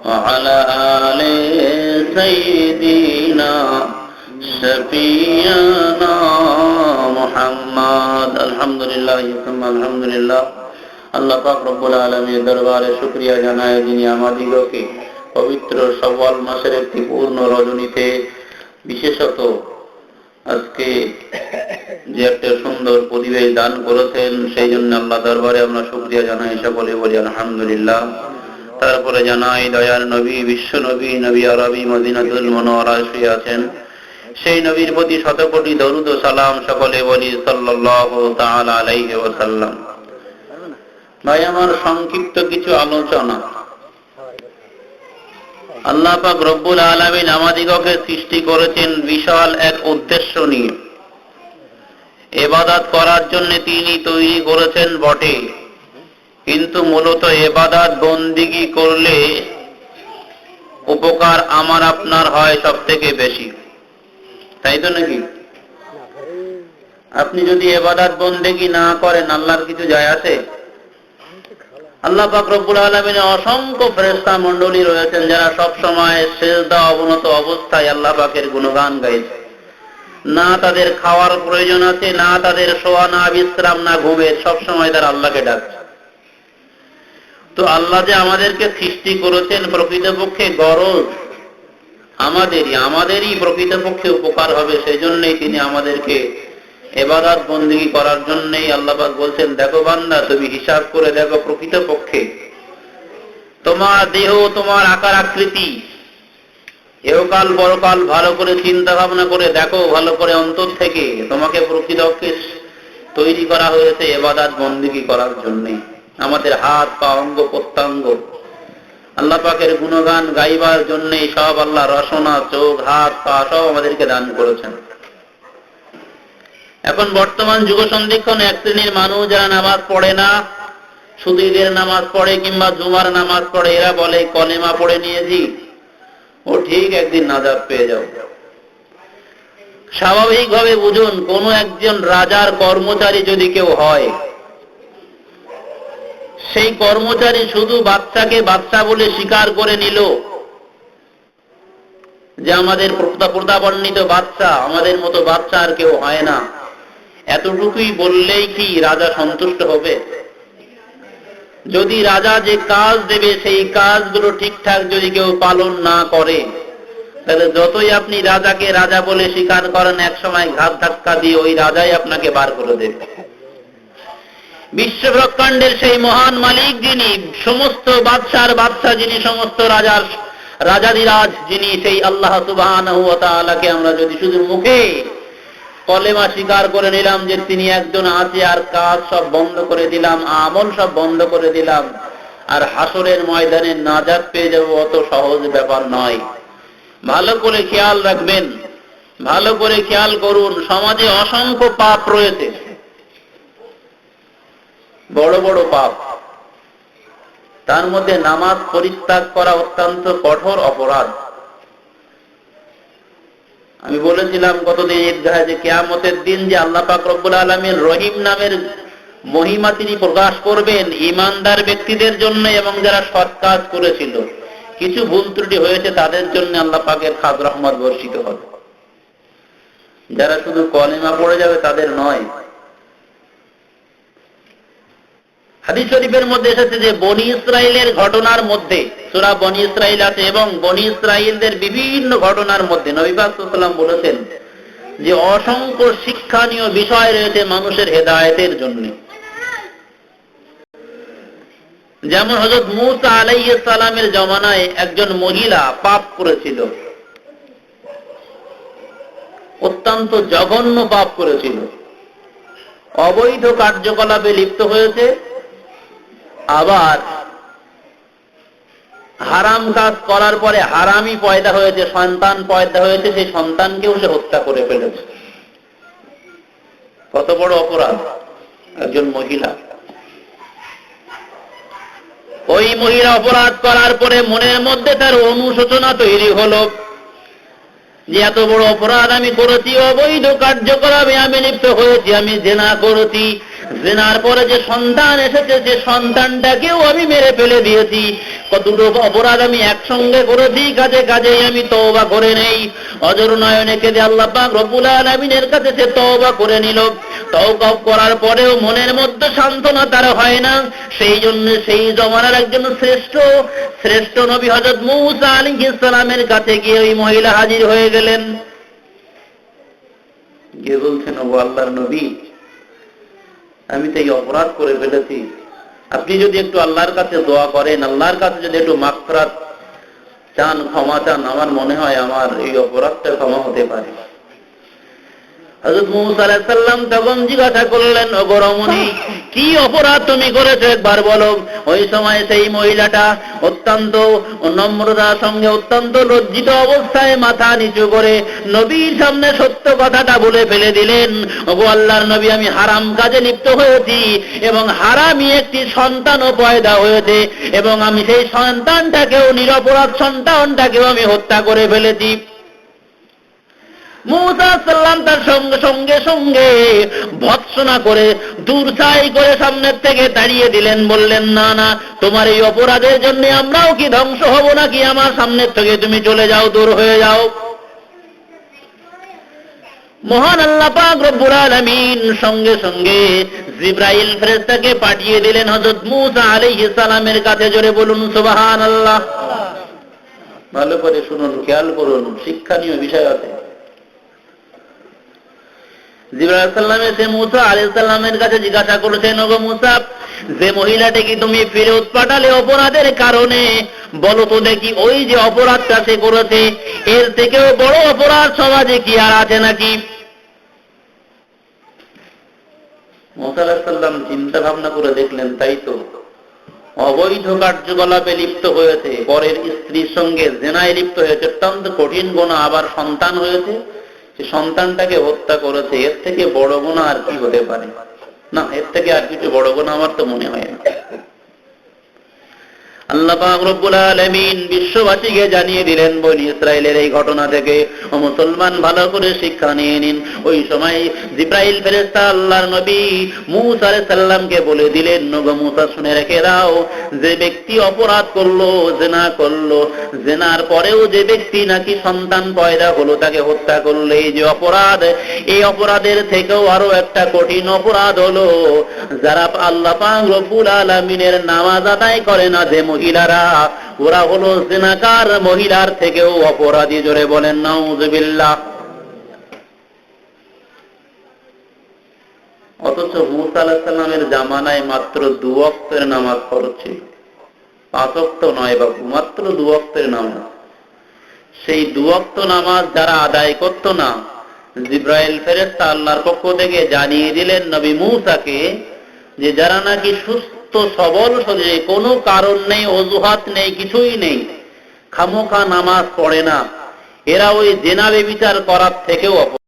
وعلى آل سيدنا شفيعنا محمد الحمد لله ثم الحمد لله আল্লাহ পাক রব্বুল আলামিনের দরবারে শুকরিয়া জানাই যিনি আমাদিগকে পবিত্র শাওয়াল মাসের একটি পূর্ণ রজনীতে বিশেষত আজকে যে একটা সুন্দর পরিবেশ দান করেছেন সেই জন্য আল্লাহ দরবারে আমরা শুকরিয়া জানাই, সকলে বলি আলহামদুলিল্লাহ। তারপরে জানাই দয়ার নবী, বিশ্ব নবী, নবী আরবি মদিনাতুল মুনাওয়ারায় শুয়ে আছেন, সেই নবীর প্রতি শত কোটি দরুদ ও সালাম, সকলে বলি সাল্লাল্লাহু তাআলা আলাইহি ওয়াসাল্লাম। ভাই আমার সংক্ষিপ্ত কিছু আলোচনা। আল্লাহ পাক রব্বুল আলামিন আমাদিগকে সৃষ্টি করেছেন বিশাল এক উদ্দেশ্য নিয়ে। ইবাদত করার জন্য তিনি তৈরি করেছেন বটে, কিন্তু মূলত ইবাদত বন্দেগী করলে উপকার আমার আপনার হয় সব থেকে বেশি, তাই তো নাকি? আপনি যদি ইবাদত বন্দেগী না করেন আল্লাহর কিছু যায় আসে? আল্লাহ পাক রব্বুল আলামিনের অসংখ্য ফেরেশতা মণ্ডলী রয়েছেন যারা সব সময় সিজদা অবনত অবস্থায় আল্লাহ পাকের গুণগান গাইছে। না তাদের খাওয়ার প্রয়োজন আছে, না তাদের শোয়া, না বিশ্রাম, না ঘুমের, সব সময় তারা আল্লাহকে ডাকছে। তো আল্লাহ যে আমাদেরকে সৃষ্টি করেছেন প্রকৃতপক্ষে গরজ আমাদেরই প্রকৃতপক্ষে উপকার হবে, সেই জন্যই তিনি আমাদেরকে ইবাদত বন্দেগী করার জন্যই আল্লাহ পাক বলছেন, দেখো বান্দা তুমি হিসাব করে দেখো প্রকৃতপক্ষে তোমার দেহ, তোমার আকার আকৃতি, এহকাল পরকাল ভালো করে চিন্তা ভাবনা করে দেখো, ভালো করে অন্তর থেকে তোমাকে প্রকৃতপক্ষে তৈরি করা হয়েছে ইবাদত বন্দেগী করার জন্যই। আমাদের হাত পা অঙ্গ প্রত্যঙ্গ আল্লাহ পাকের গুণগান গাইবার জন্যই সব আল্লাহ রসনা, চোখ, হাত পা সব আমাদেরকে দান করেছেন। এখন বর্তমান যুগ সন্ধিক্ষণ এক শ্রেণীর মানুষ যারা নামাজ পড়ে না, শুধু ঈদের নামাজ পড়ে কিংবা জুমার নামাজ পড়ে, এরা বলে কলেমা পড়ে নিয়েছি, ও ঠিক একদিন নাজাত পেয়ে যাও। স্বাভাবিকভাবে বুঝুন, কোন একজন রাজার কর্মচারী যদি কেউ হয়, সেই কর্মচারী শুধু বাচ্চাকে বাচ্চা বলে স্বীকার করে নিল যে আমাদের প্রতাপান্বিত বাচ্চা, আমাদের মতো বাচ্চা আর কেউ হয় না, এতটুকুই বললেই কি রাজা সন্তুষ্ট হবে? যদি রাজা যে কাজ দেবে সেই কাজগুলো ঠিকঠাক যদি কেউ পালন না করে, তাহলে যতই আপনি রাজাকে রাজা বলে স্বীকার করেন, এক সময় ঘাত ধাক্কা দিয়ে ওই রাজাই আপনাকে বার করে দেবে। বিশ্ব ব্রহ্মাণ্ডের সেই মহান মালিক যিনি, সমস্ত বাদশার বাদশা যিনি, সমস্ত রাজার রাজাধিরাজ যিনি, সেই আল্লাহ সুবহানাহু ওয়া তাআলাকে আমরা যদি শুধু মুখে কলেমা স্বীকার করে নিলাম যে তিনি একজন আছে, আর কাজ সব বন্ধ করে দিলাম, আমল সব বন্ধ করে দিলাম, আর হাসরের ময়দানে নাজাত পেয়ে যাব, অত সহজ ব্যাপার নয়। ভালো করে খেয়াল রাখবেন, ভালো করে খেয়াল করুন, সমাজে অসংখ্য পাপ রয়েছে, বড় বড় পাপ। তার মধ্যে নামাজ পরিত্যাগ করা অত্যন্ত কঠোর অপরাধ। আমি বলেছিলাম গতদিন ঈদগাহে যে কিয়ামতের দিন যে আল্লাহ পাক রব্বুল আলামিন রহিম নামের মহিমা তিনি প্রকাশ করবেন ঈমানদার ব্যক্তিদের জন্য, এবং যারা সৎ কাজ করেছিল, কিছু ভুল ত্রুটি হয়েছে তাদের জন্য আল্লাহ পাকের খাস রহমত বর্ষিত হবে। যারা শুধু কলেমা পড়ে যাবে তাদের নয়। হাদিস শরীফের মধ্যে এসেছে যে বনি ইসরাইলের ঘটনার মধ্যে, সূরা বনি ইসরাইল আছে, এবং বনি ইসরাইলদের বিভিন্ন ঘটনার মধ্যে নবী পাক সাল্লাল্লাহু আলাইহি ওয়াসাল্লাম বলেছেন যে অসংখ্য শিক্ষণীয় বিষয় রয়েছে মানুষের হেদায়েতের জন্য। যেমন হযরত মূসা আলাইহিস সালামের জমানায় একজন মহিলা পাপ করেছিল, অত্যন্ত জঘন্য পাপ করেছিল, অবৈধ কার্যকলাপে লিপ্ত হয়েছে, আবার হারাম কাজ করার পরে হারামি পয়দা হয়েছে, সন্তান পয়দা হয়েছে, সেই সন্তানকেও সে হত্যা করে ফেলেছে। কত বড় অপরাধ! একজন মহিলা, ওই মহিলা অপরাধ করার পরে মনের মধ্যে তার অনুশোচনা তৈরি হলো যে এত বড় অপরাধ আমি করেছি, অবৈধ কার্যকলাপে আমি লিপ্ত হয়েছি, আমি জিনা করেছি, জিনার পরে যে সন্তান এসেছে সে সন্তানটাকেও আমি মেরে ফেলে দিয়েছি। কতগুলো অপরাধ আমি একসঙ্গে করেছি, কাজে কাজেই আমি তওবা করে নেই। অজর নয়নে কেঁদে আল্লাহ পাক রব্বুল আলামিনের কাছে সে তওবা করে নিল। তওবা করার পরেও মনের মধ্যে সান্ত্বনা তার হয় না। সেই জন্য সেই জমানার একজন শ্রেষ্ঠ নবী হযরত মূসা আলাইহিস সালামের কাছে গিয়ে ওই মহিলা হাজির হয়ে গেলেন। গিয়ে বলছেন, ও আল্লাহর নবী, আমি তো এই অপরাধ করে ফেলেছি, আপনি যদি একটু আল্লাহর কাছে দোয়া করেন, আল্লাহর কাছে যদি একটু মাগফিরাত চান, ক্ষমা চান, আমার মনে হয় আমার এই অপরাধটা ক্ষমা হতে পারে। হযরত মূসা আলাইহিস সালাম তখন জিজ্ঞাসা করলেন, ওগো রমণী, কি অপরাধ তুমি করেছো একবার বলো। ওই সময় সেই মহিলাটা অত্যন্ত নম্রতার সঙ্গে, অত্যন্ত লজ্জিত অবস্থায় মাথা নিচু করে নবীর সামনে সত্য কথাটা বলে ফেলে দিলেন। ওগো আল্লাহর নবী, আমি হারাম কাজে লিপ্ত হয়েছি এবং হারামি একটি সন্তানও পয়দা হয়েছে এবং আমি সেই সন্তানটাকেও, নিরপরাধ সন্তানটাকেও আমি হত্যা করে ফেলেছি। মূসা সাল্লাম তার সঙ্গে সঙ্গে ভৎসনা করে দূরছাই করে সামনের থেকে তাড়িয়ে দিলেন। বললেন, না না, তোমার এই অপরাধের জন্য আমরাও কি ধ্বংস হব নাকি? আমার সামনের থেকে তুমি চলে যাও, দূর হয়ে যাও। মহান আল্লাহ পাক রব্বুল আলামিন সঙ্গে সঙ্গে জিবরাইল ফেরেশতাকে পাঠিয়ে দিলেন হযরত মূসা আলাইহিস সালামের কাছে। জোরে বলুন সুবহানাল্লাহ। ভালো করে শুনুন, খেয়াল করুন, শিক্ষণীয় বিষয় আছে। জিবরাইল সাল্লাম এসে মূসা আলাইহিস সালামের কাছে জিজ্ঞাসা করেছেন, ওগো মূসা, যে মহিলাটাকে তুমি ফেরত পাঠালে অপরাধের কারণে, বলো তো দেখি ওই যে অপরাধটা সে করেছে এর থেকেও বড় অপরাধ সমাজে কি আর আছে নাকি? মূসা আলাইহিস সালাম চিন্তা ভাবনা করে দেখলেন, তাই তো, অবৈধ কার্যকলাপে লিপ্ত হয়েছে, পরের স্ত্রীর সঙ্গে জিনায় লিপ্ত হয়েছে, অত্যন্ত কঠিন গুনাহ, আবার সন্তান হয়েছে, সে সন্তানটাকে হত্যা করেছে, এর থেকে বড় গুনাহ আর কি হতে পারে? না, এর থেকে আর কিছু বড় গুনাহ আমার তো মনে হয় না। আল্লাহ পাক রব্বুল আলামিন বিশ্ববাসীকে জানিয়ে দিলেন বনি ইসরাইলের এই ঘটনা থেকে, ও মুসলমান ভালো করে শিক্ষা নিয়ে নিন। ওই সময় জিবরাইল ফেরেশতা আল্লাহর নবী মূসা আলাইহিস সালামকে বলে দিলেন, ওগো মূসা, শুনে রেখে দাও, যে ব্যক্তি অপরাধ করলো, জিনা করলো, জিনার পরেও যে ব্যক্তি নাকি সন্তান পয়দা হলো তাকে হত্যা করলো, এই যে অপরাধ, এই অপরাধের থেকেও আরো একটা কঠিন অপরাধ হলো যারা আল্লাহ পাক রব্বুল আলামিনের নামাজ আদায় করে না, যে মহিলারা, ওরা হলো জিনাকার, মহিলার থেকেও অপরাধী। জোরে বলেন নাউযুবিল্লাহ। অথচ মূসা আলাইহিস সালামের জামানায় মাত্র 2 ওয়াক্তের নামাজ ফরজ ছিল, 5 ওয়াক্ত নয় বাবু, মাত্র 2 ওয়াক্তের নামাজ। সেই 2 ওয়াক্ত নামাজ যারা আদায় করত না, জিবরাইল ফেরেশতা আল্লাহর পক্ষ থেকে জানিয়ে দিলেন নবী মূসাকে যে যারা নাকি সুস্থ সবল শরীরে, কোনো কারণ নেই, অজুহাত নেই, কিছুই নেই, খামোখা নামাজ পড়ে না, এরা ওই জিনা ব্যভিচার করার থেকেও